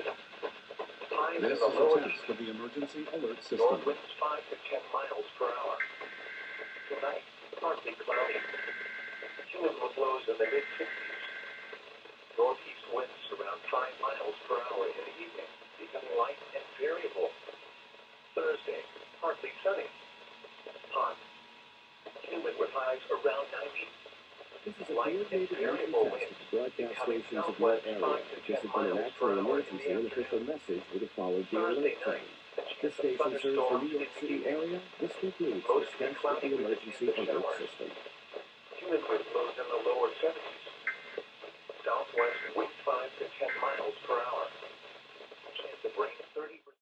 cloudy. Highs in This the is low a test of the emergency alert system. north winds 5 to 10 miles per hour. Tonight, partly cloudy. Cumulative lows in the mid-50s. Northeast winds around 5 miles per hour in the evening, becoming light and variable. Thursday, partly sunny. Hot. Humid with highs around 90. This is a coordinated monthly test of the broadcast stations of your area. If this had been an actual emergency, an official message would have followed the alert tone. This station serves the New York City area. This concludes this test of the emergency alert system. Humid with lows in